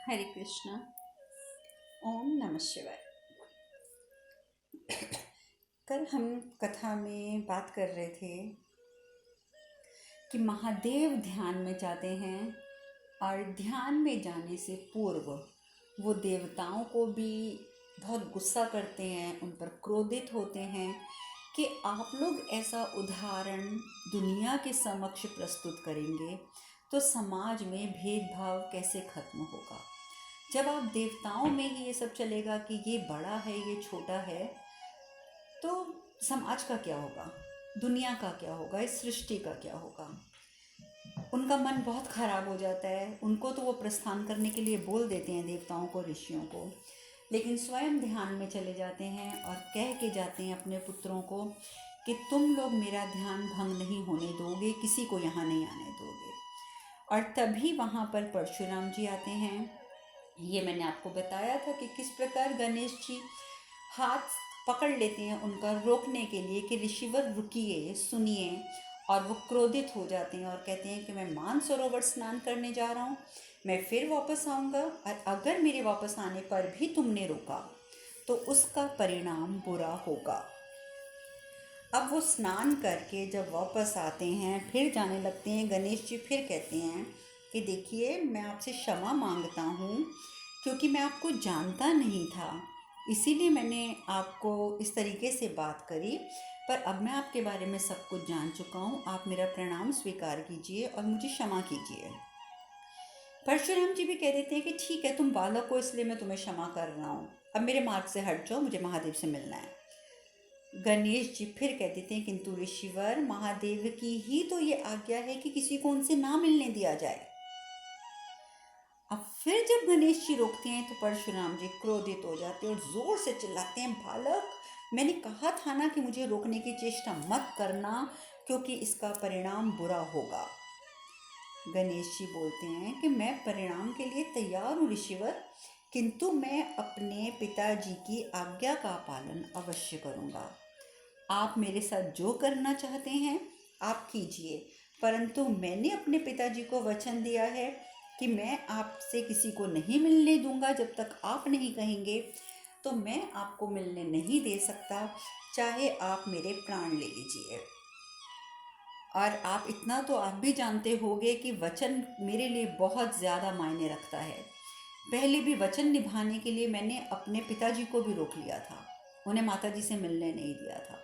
हरे कृष्णा। ओम नमः शिवाय। कल हम कथा में बात कर रहे थे कि महादेव ध्यान में जाते हैं और ध्यान में जाने से पूर्व वो देवताओं को भी बहुत गुस्सा करते हैं, उन पर क्रोधित होते हैं कि आप लोग ऐसा उदाहरण दुनिया के समक्ष प्रस्तुत करेंगे तो समाज में भेदभाव कैसे खत्म होगा। जब आप देवताओं में ही ये सब चलेगा कि ये बड़ा है ये छोटा है, तो समाज का क्या होगा, दुनिया का क्या होगा, इस सृष्टि का क्या होगा। उनका मन बहुत खराब हो जाता है। उनको तो वो प्रस्थान करने के लिए बोल देते हैं, देवताओं को, ऋषियों को, लेकिन स्वयं ध्यान में चले जाते हैं और कह के जाते हैं अपने पुत्रों को कि तुम लोग मेरा ध्यान भंग नहीं होने दोगे, किसी को यहाँ नहीं आने दोगे। और तभी वहाँ पर परशुराम जी आते हैं। ये मैंने आपको बताया था कि किस प्रकार गणेश जी हाथ पकड़ लेते हैं उनका रोकने के लिए कि ऋषिवर रुकिए, सुनिए, और वो क्रोधित हो जाते हैं और कहते हैं कि मैं मानसरोवर स्नान करने जा रहा हूँ, मैं फिर वापस आऊँगा, और अगर मेरे वापस आने पर भी तुमने रोका तो उसका परिणाम बुरा होगा। अब वो स्नान करके जब वापस आते हैं, फिर जाने लगते हैं, गणेश जी फिर कहते हैं कि देखिए, मैं आपसे क्षमा मांगता हूँ क्योंकि मैं आपको जानता नहीं था, इसीलिए मैंने आपको इस तरीके से बात करी, पर अब मैं आपके बारे में सब कुछ जान चुका हूँ। आप मेरा प्रणाम स्वीकार कीजिए और मुझे क्षमा कीजिए। परशुराम जी भी कह देते हैं कि ठीक है, तुम बालक हो इसलिए मैं तुम्हें क्षमा कर रहा हूँ, अब मेरे मार्ग से हट जाओ, मुझे महादेव से मिलना है। गणेश जी फिर कह देते हैं किंतु ऋषिवर, महादेव की ही तो ये आज्ञा है कि किसी को उनसे ना मिलने दिया जाए। अब फिर जब गणेश जी रोकते हैं तो परशुराम जी क्रोधित हो जाते हैं और जोर से चिल्लाते हैं, बालक, मैंने कहा था ना कि मुझे रोकने की चेष्टा मत करना क्योंकि इसका परिणाम बुरा होगा। गणेश जी बोलते हैं कि मैं परिणाम के लिए तैयार हूँ ऋषिवर, किंतु मैं अपने पिताजी की आज्ञा का पालन अवश्य करूँगा। आप मेरे साथ जो करना चाहते हैं आप कीजिए, परंतु मैंने अपने पिताजी को वचन दिया है कि मैं आपसे किसी को नहीं मिलने दूंगा जब तक आप नहीं कहेंगे, तो मैं आपको मिलने नहीं दे सकता, चाहे आप मेरे प्राण ले लीजिए। और आप इतना तो आप भी जानते होंगे कि वचन मेरे लिए बहुत ज़्यादा मायने रखता है। पहले भी वचन निभाने के लिए मैंने अपने पिताजी को भी रोक लिया था, उन्हें माताजी से मिलने नहीं दिया था।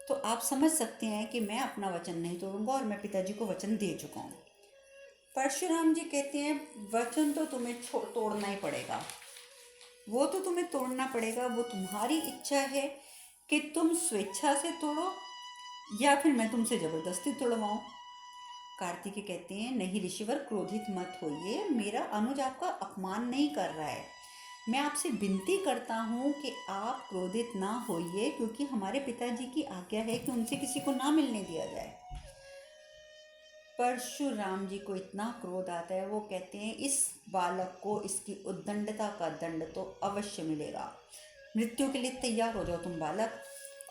तो आप समझ सकते हैं कि मैं अपना वचन नहीं तोड़ूंगा और मैं पिताजी को वचन दे चुका हूँ। परशुराम जी कहते हैं वचन तो तुम्हें तोड़ना ही पड़ेगा, वो तो तुम्हें तोड़ना पड़ेगा, वो तुम्हारी इच्छा है कि तुम स्वेच्छा से तोड़ो या फिर मैं तुमसे ज़बरदस्ती तोड़वाऊँ। कार्तिकेय कहते हैं नहीं ऋषिवर, क्रोधित मत होइए, मेरा अनुज आपका अपमान नहीं कर रहा है, मैं आपसे विनती करता हूँ कि आप क्रोधित ना होइए, क्योंकि हमारे पिताजी की आज्ञा है कि उनसे किसी को ना मिलने दिया जाए। परशुराम जी को इतना क्रोध आता है, वो कहते हैं इस बालक को इसकी उद्दंडता का दंड तो अवश्य मिलेगा, मृत्यु के लिए तैयार हो जाओ तुम बालक।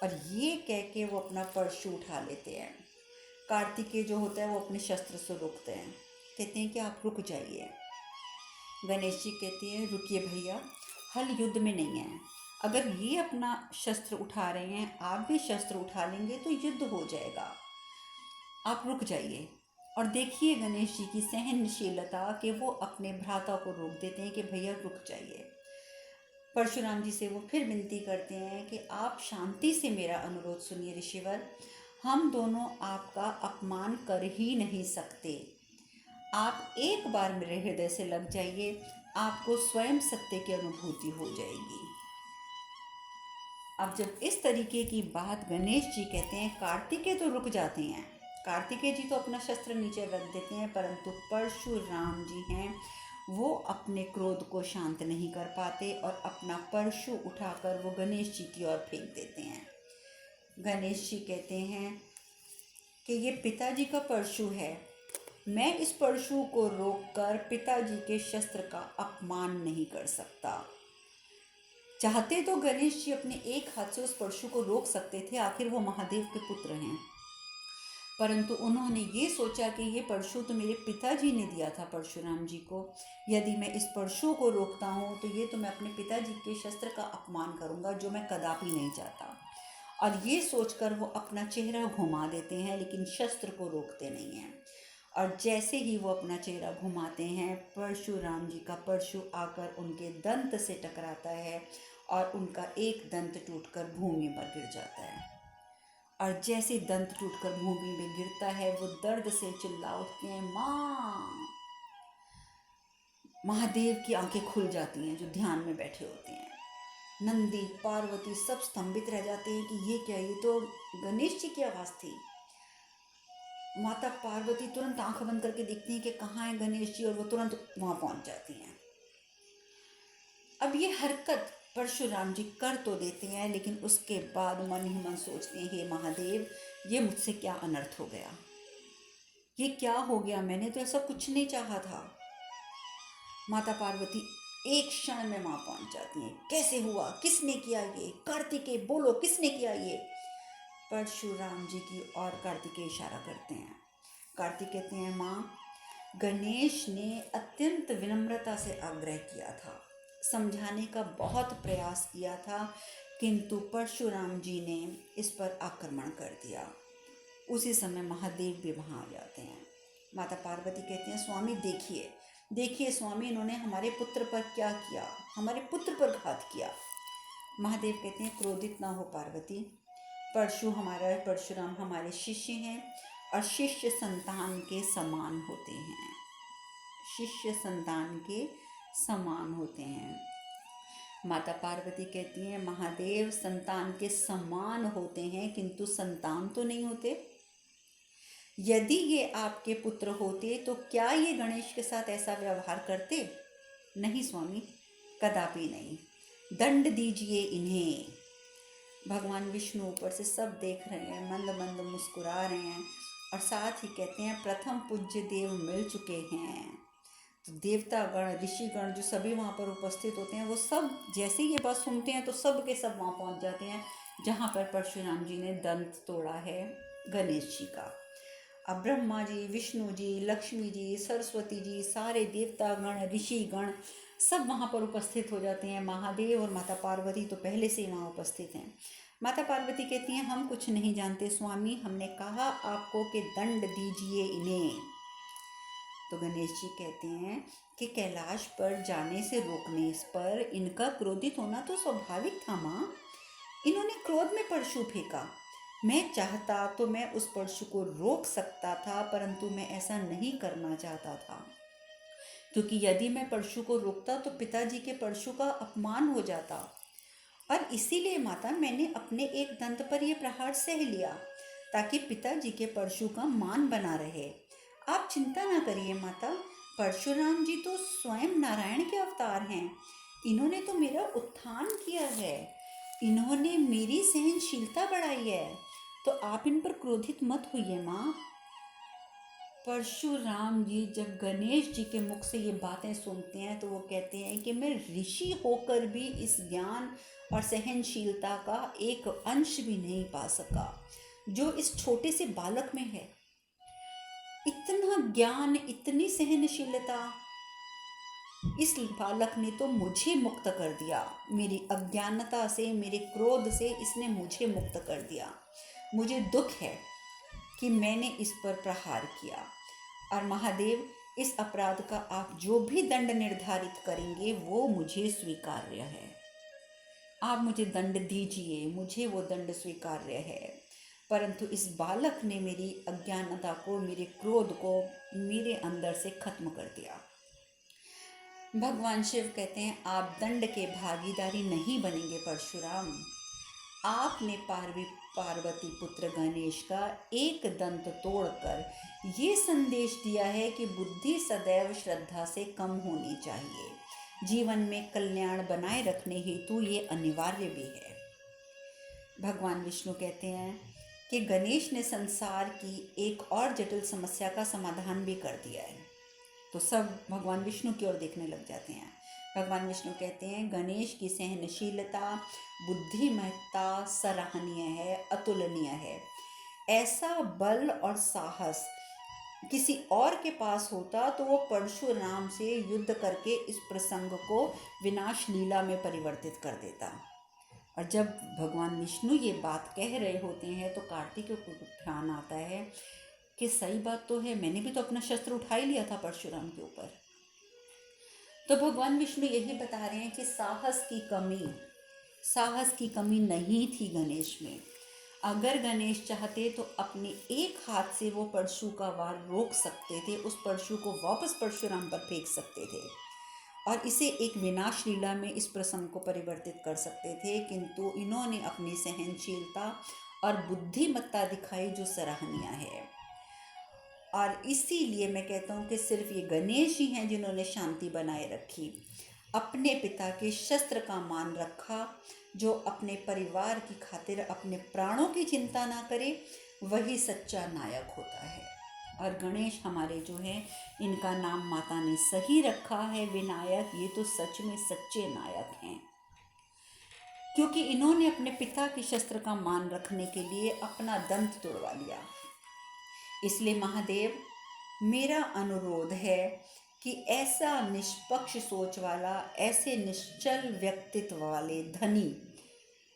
और ये कह के वो अपना परशु उठा लेते हैं। कार्तिकेय जो होता है वो अपने शस्त्र से रोकते हैं, कहते हैं कि आप रुक जाइए। गणेश जी कहते हैं रुकिए भैया, हल युद्ध में नहीं है, अगर ये अपना शस्त्र उठा रहे हैं आप भी शस्त्र उठा लेंगे तो युद्ध हो जाएगा, आप रुक जाइए। और देखिए गणेश जी की सहनशीलता कि वो अपने भ्राता को रोक देते हैं कि भैया रुक जाइए। परशुराम जी से वो फिर विनती करते हैं कि आप शांति से मेरा अनुरोध सुनिए ऋषिवर, हम दोनों आपका अपमान कर ही नहीं सकते, आप एक बार मेरे हृदय से लग जाइए, आपको स्वयं सत्य की अनुभूति हो जाएगी। अब जब इस तरीके की बात गणेश जी कहते हैं, कार्तिकेय तो रुक जाते हैं, कार्तिकेय जी तो अपना शस्त्र नीचे रख देते हैं, परंतु परशुराम जी हैं वो अपने क्रोध को शांत नहीं कर पाते और अपना परशु उठाकर वो गणेश जी की ओर फेंक देते हैं। गणेश जी कहते हैं कि ये पिताजी का परशु है, मैं इस परशु को रोककर पिताजी के शस्त्र का अपमान नहीं कर सकता। चाहते तो गणेश जी अपने एक हाथ से उस परशु को रोक सकते थे, आखिर वो महादेव के पुत्र हैं, परंतु उन्होंने ये सोचा कि ये परशु तो मेरे पिताजी ने दिया था परशुराम जी को, यदि मैं इस परशु को रोकता हूँ तो ये तो मैं अपने पिताजी के शस्त्र का अपमान करूँगा, जो मैं कदापि नहीं चाहता। और ये सोचकर वो अपना चेहरा घुमा देते हैं, लेकिन शस्त्र को रोकते नहीं हैं। और जैसे ही वो अपना चेहरा घुमाते हैं, परशुराम जी का परशु आकर उनके दंत से टकराता है और उनका एक दंत टूटकर भूमि पर गिर जाता है। और जैसे दंत टूटकर भूमि में गिरता है, वो दर्द से चिल्ला उठते हैं, माँ। महादेव की आंखें खुल जाती हैं, जो ध्यान में बैठे होते हैं। नंदी, पार्वती सब स्तंभित रह जाते हैं कि ये क्या, ये तो गणेश जी की आवाज़ थी। माता पार्वती तुरंत आंख बंद करके देखती हैं कि कहाँ है गणेश जी, और वो तुरंत वहाँ पहुँच जाती हैं। अब ये हरकत परशुराम जी कर तो देते हैं, लेकिन उसके बाद मन ही मन सोचते हैं, हे महादेव, ये मुझसे क्या अनर्थ हो गया, ये क्या हो गया, मैंने तो ऐसा कुछ नहीं चाहा था। माता पार्वती एक क्षण में वहाँ पहुँच जाती हैं। कैसे हुआ, किसने किया ये, कार्तिकेय बोलो किसने किया ये। परशुराम जी की और कार्तिकेय इशारा करते हैं। कार्तिक कहते हैं, माँ, गणेश ने अत्यंत विनम्रता से आग्रह किया था, समझाने का बहुत प्रयास किया था, किंतु परशुराम जी ने इस पर आक्रमण कर दिया। उसी समय महादेव भी वहाँ आ जाते हैं। माता पार्वती कहती हैं, स्वामी देखिए देखिए स्वामी, इन्होंने हमारे पुत्र पर क्या किया, हमारे पुत्र पर घात किया। महादेव कहते हैं, क्रोधित ना हो पार्वती, परशुराम हमारे शिष्य हैं और शिष्य संतान के समान होते हैं, शिष्य संतान के समान होते हैं। माता पार्वती कहती हैं, महादेव संतान के समान होते हैं, किंतु संतान तो नहीं होते। यदि ये आपके पुत्र होते तो क्या ये गणेश के साथ ऐसा व्यवहार करते? नहीं स्वामी, कदापि नहीं। दंड दीजिए इन्हें। भगवान विष्णु ऊपर से सब देख रहे हैं, मंद मंद मुस्कुरा रहे हैं और साथ ही कहते हैं, प्रथम पूज्य देव मिल चुके हैं। तो देवता गण, ऋषिगण जो सभी वहाँ पर उपस्थित होते हैं, वो सब जैसे ये बात सुनते हैं तो सब के सब वहाँ पहुँच जाते हैं जहाँ पर परशुराम जी ने दंत तोड़ा है गणेश जी का। अब ब्रह्मा जी, विष्णु जी, लक्ष्मी जी, सरस्वती जी, सारे देवता गण, ऋषि गण सब वहाँ पर उपस्थित हो जाते हैं। महादेव और माता पार्वती तो पहले से ही वहाँ उपस्थित हैं। माता पार्वती कहती हैं, हम कुछ नहीं जानते स्वामी, हमने कहा आपको कि दंड दीजिए इन्हें। तो गणेश जी कहते हैं कि कैलाश पर जाने से रोकने पर इनका क्रोधित होना तो स्वाभाविक था माँ। इन्होंने क्रोध में परशु फेंका, मैं चाहता तो मैं उस परशु को रोक सकता था, परंतु मैं ऐसा नहीं करना चाहता था, क्योंकि यदि मैं परशु को रोकता तो पिताजी के परशु का अपमान हो जाता, और इसीलिए माता मैंने अपने एक दंत पर यह प्रहार सह लिया, ताकि पिताजी के परशु का मान बना रहे। आप चिंता ना करिए माता, परशुराम जी तो स्वयं नारायण के अवतार हैं, इन्होंने तो मेरा उत्थान किया है, इन्होंने मेरी सहनशीलता बढ़ाई है, तो आप इन पर क्रोधित मत होइए माँ। परशुराम जी जब गणेश जी के मुख से ये बातें सुनते हैं तो वो कहते हैं कि मैं ऋषि होकर भी इस ज्ञान और सहनशीलता का एक अंश भी नहीं पा सका जो इस छोटे से बालक में है। इतना ज्ञान, इतनी सहनशीलता, इस बालक ने तो मुझे मुक्त कर दिया, मेरी अज्ञानता से, मेरे क्रोध से इसने मुझे मुक्त कर दिया। मुझे दुख है कि मैंने इस पर प्रहार किया, और महादेव इस अपराध का आप जो भी दंड निर्धारित करेंगे वो मुझे स्वीकार्य है। आप मुझे दंड दीजिए, मुझे वो दंड स्वीकार्य है, परंतु इस बालक ने मेरी अज्ञानता को, मेरे क्रोध को मेरे अंदर से खत्म कर दिया। भगवान शिव कहते हैं, आप दंड के भागीदारी नहीं बनेंगे परशुराम। आपने पार्वती पुत्र गणेश का एक दंत तोड़कर ये संदेश दिया है कि बुद्धि सदैव श्रद्धा से कम होनी चाहिए, जीवन में कल्याण बनाए रखने हेतु ये अनिवार्य भी है। भगवान विष्णु कहते हैं कि गणेश ने संसार की एक और जटिल समस्या का समाधान भी कर दिया है। तो सब भगवान विष्णु की ओर देखने लग जाते हैं। भगवान विष्णु कहते हैं, गणेश की सहनशीलता, बुद्धिमत्ता सराहनीय है, अतुलनीय है। ऐसा बल और साहस किसी और के पास होता तो वो परशुराम से युद्ध करके इस प्रसंग को विनाश लीला में परिवर्तित कर देता। और जब भगवान विष्णु ये बात कह रहे होते हैं तो कार्तिक को ध्यान आता है कि सही बात तो है, मैंने भी तो अपना शस्त्र उठा ही लिया था परशुराम के ऊपर। तो भगवान विष्णु यही बता रहे हैं कि साहस की कमी नहीं थी गणेश में। अगर गणेश चाहते तो अपने एक हाथ से वो परशु का वार रोक सकते थे, उस परशु को वापस परशुराम पर फेंक सकते थे और इसे एक विनाश लीला में इस प्रसंग को परिवर्तित कर सकते थे, किंतु इन्होंने अपनी सहनशीलता और बुद्धिमत्ता दिखाई जो सराहनीय है। और इसीलिए मैं कहता हूँ कि सिर्फ ये गणेश ही हैं जिन्होंने शांति बनाए रखी, अपने पिता के शस्त्र का मान रखा। जो अपने परिवार की खातिर अपने प्राणों की चिंता ना करे वही सच्चा नायक होता है। और गणेश हमारे जो है, इनका नाम माता ने सही रखा है विनायक, ये तो सच में सच्चे नायक हैं, क्योंकि इन्होंने अपने पिता के शस्त्र का मान रखने के लिए अपना दंत तोड़वा लिया। इसलिए महादेव, मेरा अनुरोध है कि ऐसा निष्पक्ष सोच वाला, ऐसे निश्चल व्यक्तित्व वाले धनी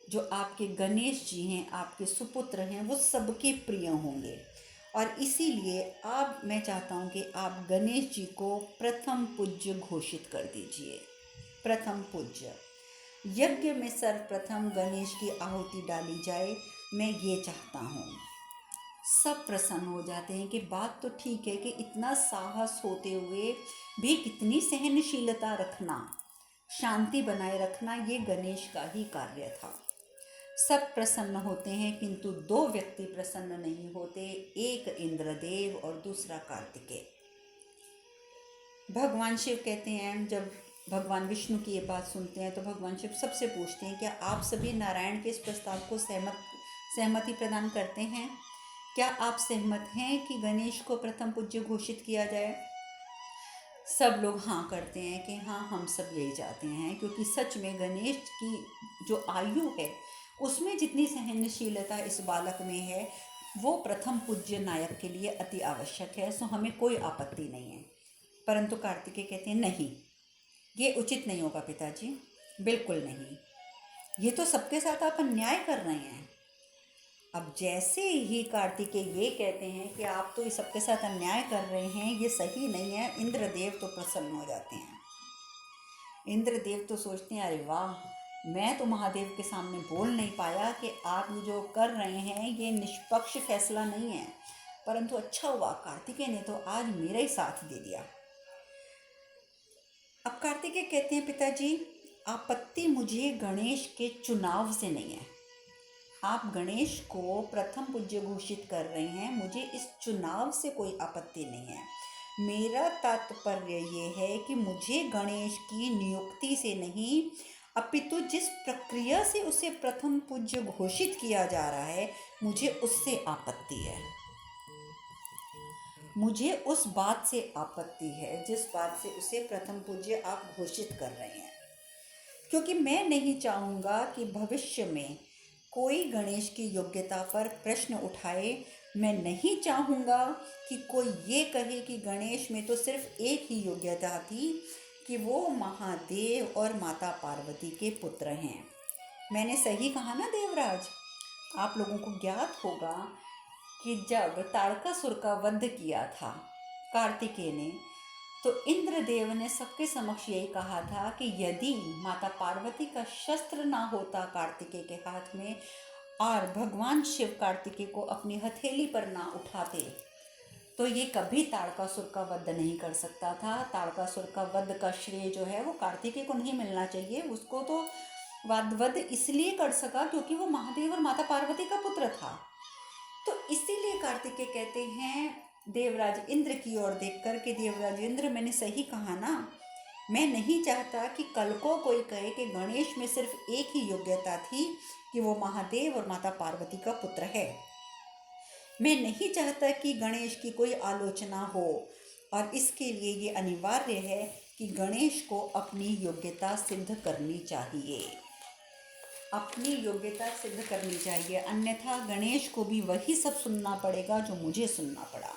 जो आपके गणेश जी हैं, आपके सुपुत्र हैं, वो सबके प्रिय होंगे। और इसीलिए मैं चाहता हूँ कि आप गणेश जी को प्रथम पूज्य घोषित कर दीजिए। प्रथम पूज्य यज्ञ में सर्वप्रथम गणेश की आहुति डाली जाए, मैं ये चाहता हूँ। सब प्रसन्न हो जाते हैं कि बात तो ठीक है कि इतना साहस होते हुए भी कितनी सहनशीलता रखना, शांति बनाए रखना, ये गणेश का ही कार्य था। सब प्रसन्न होते हैं, किंतु दो व्यक्ति प्रसन्न नहीं होते, एक इंद्रदेव और दूसरा कार्तिकेय। भगवान शिव कहते हैं, जब भगवान विष्णु की ये बात सुनते हैं तो भगवान शिव सबसे पूछते हैं, क्या आप सभी नारायण के इस प्रस्ताव को सहमति प्रदान करते हैं? क्या आप सहमत हैं कि गणेश को प्रथम पूज्य घोषित किया जाए? सब लोग हाँ करते हैं कि हाँ, हम सब यही चाहते हैं, क्योंकि सच में गणेश की जो आयु है उसमें जितनी सहनशीलता इस बालक में है वो प्रथम पूज्य नायक के लिए अति आवश्यक है। सो हमें कोई आपत्ति नहीं है। परंतु कार्तिकेय कहते हैं, नहीं, ये उचित नहीं होगा पिताजी, बिल्कुल नहीं, ये तो सबके साथ आप अन्याय कर रहे हैं। अब जैसे ही कार्तिकेय ये कहते हैं कि आप तो ये सबके साथ अन्याय कर रहे हैं, ये सही नहीं है, इंद्रदेव तो प्रसन्न हो जाते हैं। इंद्रदेव तो सोचते हैं, अरे वाह, मैं तो महादेव के सामने बोल नहीं पाया कि आप ये जो कर रहे हैं ये निष्पक्ष फैसला नहीं है, परंतु अच्छा हुआ कार्तिकेय ने तो आज मेरा ही साथ दे दिया। अब कार्तिकेय कहते हैं, पिताजी, आपत्ति मुझे गणेश के चुनाव से नहीं है। आप गणेश को प्रथम पूज्य घोषित कर रहे हैं, मुझे इस चुनाव से कोई आपत्ति नहीं है। मेरा तात्पर्य ये है कि मुझे गणेश की नियुक्ति से नहीं, अपितु जिस प्रक्रिया से उसे प्रथम पूज्य घोषित किया जा रहा है, मुझे उससे आपत्ति है। मुझे उस बात से आपत्ति है जिस बात से उसे प्रथम पूज्य आप घोषित कर रहे हैं, क्योंकि मैं नहीं चाहूँगा कि भविष्य में कोई गणेश की योग्यता पर प्रश्न उठाए। मैं नहीं चाहूँगा कि कोई ये कहे कि गणेश में तो सिर्फ एक ही योग्यता थी कि वो महादेव और माता पार्वती के पुत्र हैं। मैंने सही कहा ना देवराज? आप लोगों को ज्ञात होगा कि जब तारकासुर का वध किया था कार्तिकेय ने, तो इंद्रदेव ने सबके समक्ष यही कहा था कि यदि माता पार्वती का शस्त्र ना होता कार्तिकेय के हाथ में और भगवान शिव कार्तिकेय को अपनी हथेली पर ना उठाते, तो ये कभी तारकासुर का वध नहीं कर सकता था। तारकासुर का वध का श्रेय जो है वो कार्तिकेय को नहीं मिलना चाहिए। उसको तो वध इसलिए कर सका क्योंकि वो महादेव और माता पार्वती का पुत्र था। तो इसीलिए कार्तिकेय कहते हैं देवराज इंद्र की ओर देखकर कि देवराज इंद्र, मैंने सही कहा ना? मैं नहीं चाहता कि कल को कोई कहे कि गणेश में सिर्फ एक ही योग्यता थी कि वो महादेव और माता पार्वती का पुत्र है। मैं नहीं चाहता कि गणेश की कोई आलोचना हो, और इसके लिए ये अनिवार्य है कि गणेश को अपनी योग्यता सिद्ध करनी चाहिए। अपनी योग्यता सिद्ध करनी चाहिए, अन्यथा गणेश को भी वही सब सुनना पड़ेगा जो मुझे सुनना पड़ा।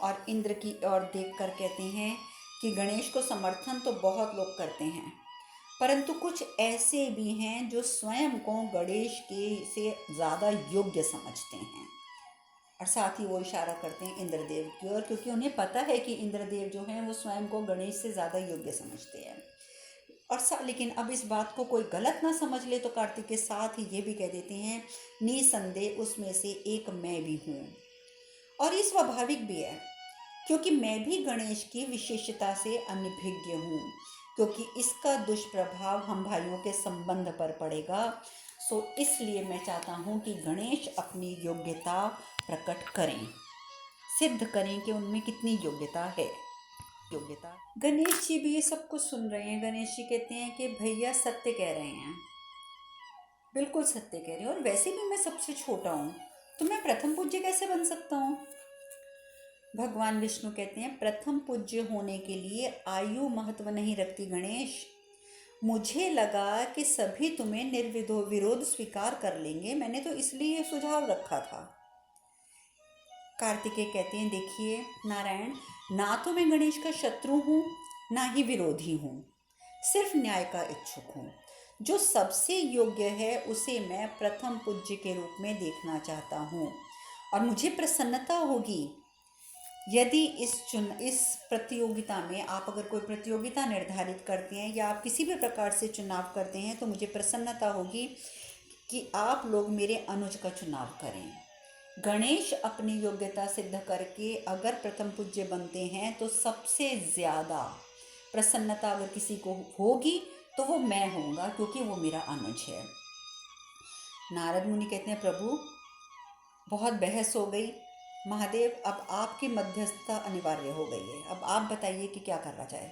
और इंद्र की ओर देखकर कहते हैं कि गणेश को समर्थन तो बहुत लोग करते हैं, परंतु कुछ ऐसे भी हैं जो स्वयं को गणेश के से ज़्यादा योग्य समझते हैं। और साथ ही वो इशारा करते हैं इंद्रदेव की ओर, क्योंकि उन्हें पता है कि इंद्रदेव जो हैं वो स्वयं को गणेश से ज़्यादा योग्य समझते हैं। लेकिन अब इस बात को कोई गलत ना समझ ले तो कार्तिक के साथ ही ये भी कह देते हैं, निसंदेह उसमें से एक मैं भी हूँ। और ये स्वाभाविक भी है, क्योंकि मैं भी गणेश की विशेषता से अनभिज्ञ हूँ, क्योंकि इसका दुष्प्रभाव हम भाइयों के संबंध पर पड़ेगा। सो इसलिए मैं चाहता हूँ कि गणेश अपनी योग्यता प्रकट करें, सिद्ध करें कि उनमें कितनी योग्यता है। गणेश जी भी ये सब कुछ सुन रहे हैं। गणेश जी कहते हैं कि भैया सत्य कह रहे हैं, बिल्कुल सत्य कह रहे हैं, और वैसे भी मैं सबसे छोटा हूँ, तो मैं प्रथम पूज्य कैसे बन सकता हूँ। भगवान विष्णु कहते हैं, प्रथम पूज्य होने के लिए आयु महत्व नहीं रखती गणेश। मुझे लगा कि सभी तुम्हें विरोध स्वीकार कर लेंगे, मैंने तो इसलिए सुझाव रखा था। कार्तिकेय कहते हैं, देखिए नारायण, ना तो मैं गणेश का शत्रु हूँ ना ही विरोधी हूँ, सिर्फ न्याय का इच्छुक हूँ। जो सबसे योग्य है उसे मैं प्रथम पूज्य के रूप में देखना चाहता हूँ, और मुझे प्रसन्नता होगी यदि इस प्रतियोगिता में आप अगर कोई प्रतियोगिता निर्धारित करते हैं या आप किसी भी प्रकार से चुनाव करते हैं, तो मुझे प्रसन्नता होगी कि आप लोग मेरे अनुज का चुनाव करें। गणेश अपनी योग्यता सिद्ध करके अगर प्रथम पूज्य बनते हैं तो सबसे ज़्यादा प्रसन्नता अगर किसी को होगी तो वो मैं होऊंगा, क्योंकि वो मेरा अनुज है। नारद मुनि कहते हैं, प्रभु बहुत बहस हो गई, महादेव अब आपकी मध्यस्थता अनिवार्य हो गई है, अब आप बताइए कि क्या करना जाए।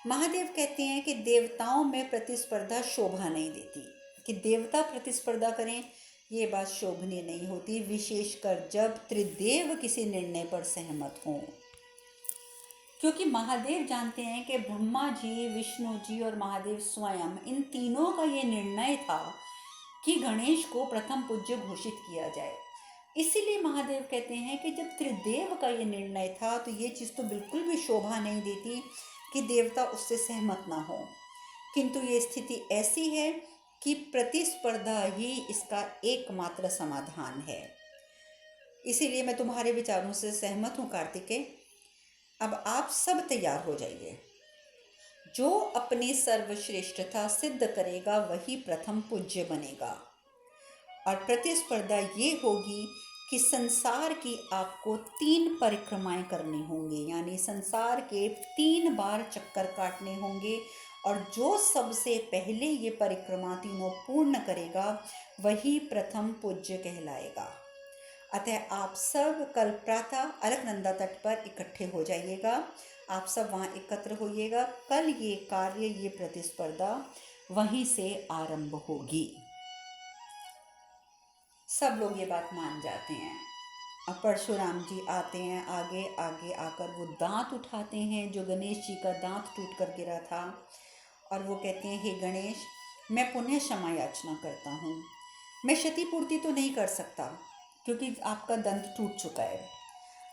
महादेव कहते हैं कि देवताओं में प्रतिस्पर्धा शोभा नहीं देती, कि देवता प्रतिस्पर्धा करें ये बात शोभनीय नहीं होती, विशेषकर जब त्रिदेव किसी निर्णय पर सहमत हों। क्योंकि महादेव जानते हैं कि ब्रह्मा जी, विष्णु जी और महादेव स्वयं, इन तीनों का ये निर्णय था कि गणेश को प्रथम पूज्य घोषित किया जाए। इसीलिए महादेव कहते हैं कि जब त्रिदेव का ये निर्णय था तो ये चीज़ तो बिल्कुल भी शोभा नहीं देती कि देवता उससे सहमत ना हो, किंतु ये स्थिति ऐसी है कि प्रतिस्पर्धा ही इसका एकमात्र समाधान है। इसीलिए मैं तुम्हारे विचारों से सहमत हूँ कार्तिकेय। अब आप सब तैयार हो जाइए, जो अपनी सर्वश्रेष्ठता सिद्ध करेगा वही प्रथम पूज्य बनेगा। और प्रतिस्पर्धा ये होगी कि संसार की आपको 3 परिक्रमाएं करनी होंगी, यानी संसार के 3 बार चक्कर काटने होंगे, और जो सबसे पहले ये परिक्रमा तीनों पूर्ण करेगा वही प्रथम पूज्य कहलाएगा। अतः आप सब कल प्रातः अलकनंदा तट पर इकट्ठे हो जाइएगा, आप सब वहाँ एकत्र होइएगा। कल ये कार्य, ये प्रतिस्पर्धा वहीं से आरंभ होगी। सब लोग ये बात मान जाते हैं। अब परशुराम जी आते हैं, आगे आगे आकर वो दांत उठाते हैं जो गणेश जी का दांत टूट कर गिरा था, और वो कहते हैं, हे गणेश, मैं पुनः क्षमा याचना करता हूँ। मैं क्षतिपूर्ति तो नहीं कर सकता क्योंकि आपका दंत टूट चुका है,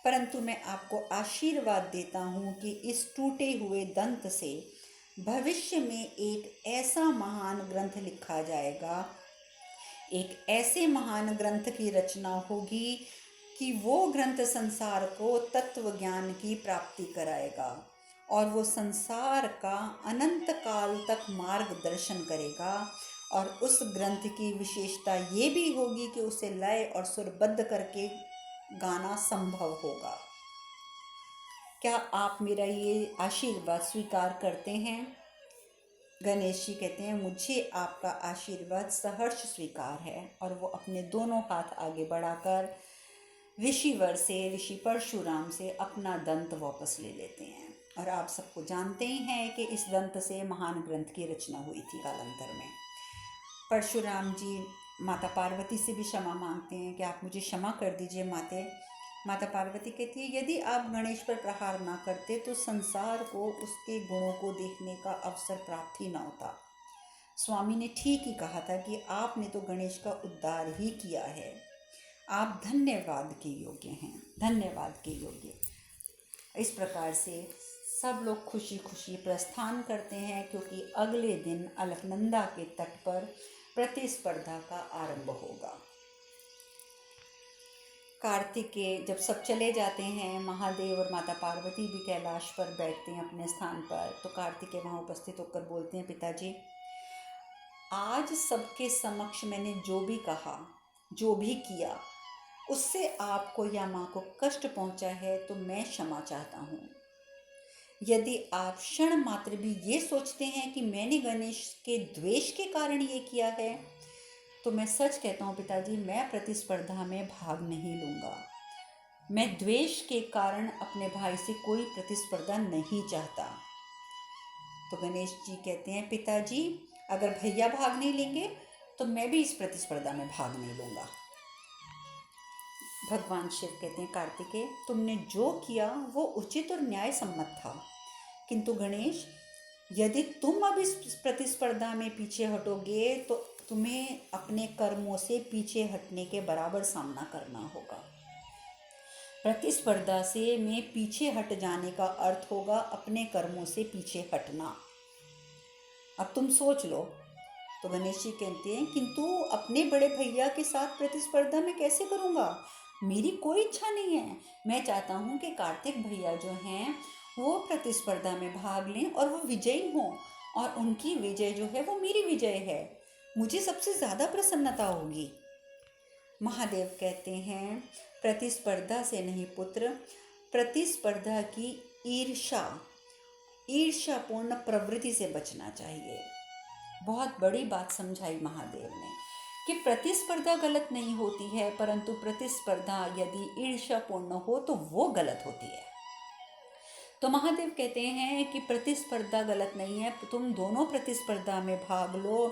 परंतु मैं आपको आशीर्वाद देता हूँ कि इस टूटे हुए दंत से भविष्य में एक ऐसा महान ग्रंथ लिखा जाएगा, एक ऐसे महान ग्रंथ की रचना होगी कि वो ग्रंथ संसार को तत्व ज्ञान की प्राप्ति कराएगा, और वो संसार का अनंत काल तक मार्गदर्शन करेगा। और उस ग्रंथ की विशेषता ये भी होगी कि उसे लय और सुरबद्ध करके गाना संभव होगा। क्या आप मेरा ये आशीर्वाद स्वीकार करते हैं? गणेश जी कहते हैं, मुझे आपका आशीर्वाद सहर्ष स्वीकार है। और वो अपने दोनों हाथ आगे बढ़ाकर ऋषिवर से, ऋषि परशुराम से अपना दंत वापस ले लेते हैं। और आप सबको जानते ही हैं कि इस दंत से महान ग्रंथ की रचना हुई थी कालांतर में। परशुराम जी माता पार्वती से भी क्षमा मांगते हैं कि आप मुझे क्षमा कर दीजिए माते। माता पार्वती कहती है, यदि आप गणेश पर प्रहार ना करते तो संसार को उसके गुणों को देखने का अवसर प्राप्त ही ना होता। स्वामी ने ठीक ही कहा था कि आपने तो गणेश का उद्धार ही किया है, आप धन्यवाद के योग्य हैं, धन्यवाद के योग्य। इस प्रकार से सब लोग खुशी खुशी प्रस्थान करते हैं, क्योंकि अगले दिन अलकनंदा के तट पर प्रतिस्पर्धा का आरंभ होगा। कार्तिकेय जब सब चले जाते हैं, महादेव और माता पार्वती भी कैलाश पर बैठते हैं अपने स्थान पर, तो कार्तिकेय वहाँ उपस्थित होकर बोलते हैं, पिताजी आज सबके समक्ष मैंने जो भी कहा, जो भी किया, उससे आपको या माँ को कष्ट पहुँचा है तो मैं क्षमा चाहता हूँ। यदि आप क्षण मात्र भी ये सोचते हैं कि मैंने गणेश के द्वेष के कारण ये किया है, तो मैं सच कहता हूँ पिताजी, मैं प्रतिस्पर्धा में भाग नहीं लूँगा। मैं द्वेष के कारण अपने भाई से कोई प्रतिस्पर्धा नहीं चाहता। तो गणेश जी कहते हैं, पिताजी अगर भैया भाग नहीं लेंगे तो मैं भी इस प्रतिस्पर्धा में भाग नहीं लूँगा। भगवान शिव कहते हैं, कार्तिकेय तुमने जो किया वो उचित और न्याय सम्मत था, किंतु गणेश यदि तुम अब इस प्रतिस्पर्धा में पीछे हटोगे तो तुम्हें अपने कर्मों से पीछे हटने के बराबर सामना करना होगा। प्रतिस्पर्धा से में पीछे हट जाने का अर्थ होगा अपने कर्मों से पीछे हटना। अब तुम सोच लो। तो गणेश जी कहते हैं, किंतु अपने बड़े भैया के साथ प्रतिस्पर्धा में कैसे करूँगा? मेरी कोई इच्छा नहीं है। मैं चाहता हूँ कि कार्तिक भैया जो हैं वो प्रतिस्पर्धा में भाग लें और वो विजयी हों, और उनकी विजय जो है वो मेरी विजय है। मुझे सबसे ज़्यादा प्रसन्नता होगी। महादेव कहते हैं, प्रतिस्पर्धा से नहीं पुत्र, प्रतिस्पर्धा की ईर्ष्यापूर्ण प्रवृत्ति से बचना चाहिए। बहुत बड़ी बात समझाई महादेव ने कि प्रतिस्पर्धा गलत नहीं होती है, परंतु प्रतिस्पर्धा यदि ईर्ष्यापूर्ण हो तो वो गलत होती है। तो महादेव कहते हैं कि प्रतिस्पर्धा गलत नहीं है, तुम दोनों प्रतिस्पर्धा में भाग लो,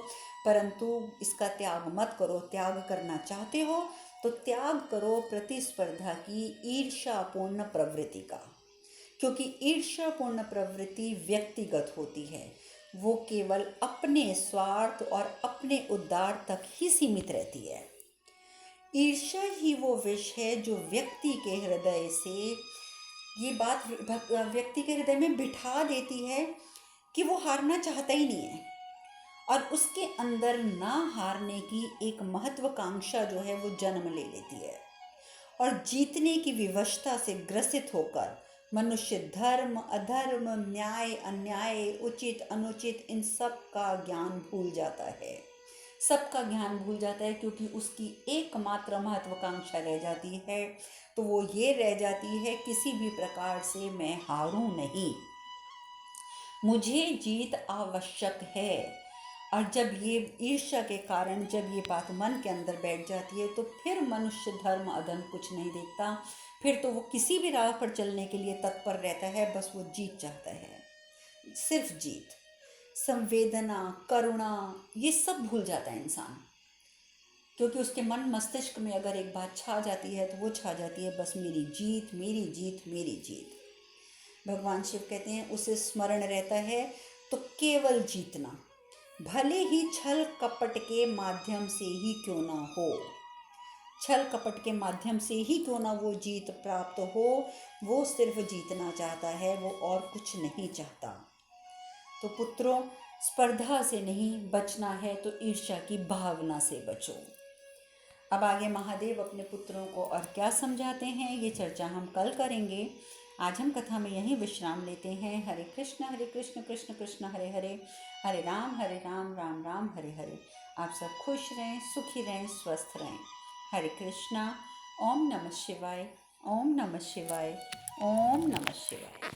परंतु इसका त्याग मत करो। त्याग करना चाहते हो तो त्याग करो प्रतिस्पर्धा की ईर्ष्यापूर्ण प्रवृत्ति का, क्योंकि ईर्ष्यापूर्ण प्रवृत्ति व्यक्तिगत होती है। वो केवल अपने स्वार्थ और अपने उद्धार तक ही सीमित रहती है। ईर्ष्या ही वो विष है जो व्यक्ति के हृदय से ये बात व्यक्ति के हृदय में बिठा देती है कि वो हारना चाहता ही नहीं है, और उसके अंदर ना हारने की एक महत्वाकांक्षा जो है वो जन्म ले लेती है, और जीतने की विवशता से ग्रसित होकर मनुष्य धर्म अधर्म, न्याय अन्याय, उचित अनुचित, इन सब का ज्ञान भूल जाता है। सबका ज्ञान भूल जाता है, क्योंकि उसकी एकमात्र महत्वाकांक्षा रह जाती है, तो वो ये रह जाती है, किसी भी प्रकार से मैं हारूं नहीं, मुझे जीत आवश्यक है। और जब ये ईर्ष्या के कारण जब ये बात मन के अंदर बैठ जाती है, तो फिर मनुष्य धर्म अधर्म कुछ नहीं देखता, फिर तो वो किसी भी राह पर चलने के लिए तत्पर रहता है, बस वो जीत चाहता है, सिर्फ जीत। संवेदना, करुणा, ये सब भूल जाता है इंसान, क्योंकि उसके मन मस्तिष्क में अगर एक बात छा जाती है तो वो छा जाती है, बस मेरी जीत मेरी जीत मेरी जीत। भगवान शिव कहते हैं, उसे स्मरण रहता है तो केवल जीतना, भले ही छल कपट के माध्यम से ही क्यों ना हो, छल कपट के माध्यम से ही क्यों ना वो जीत प्राप्त हो, वो सिर्फ जीतना चाहता है, वो और कुछ नहीं चाहता। तो पुत्रों, स्पर्धा से नहीं बचना है तो ईर्ष्या की भावना से बचो। अब आगे महादेव अपने पुत्रों को और क्या समझाते हैं, ये चर्चा हम कल करेंगे। आज हम कथा में यहीं विश्राम लेते हैं। हरे कृष्ण कृष्ण कृष्ण हरे हरे, हरे राम राम राम हरे हरे। आप सब खुश रहें, सुखी रहें, स्वस्थ रहें। हरे कृष्णा। ओम नमः शिवाय, ओम नमः शिवाय, ओम नमः शिवाय।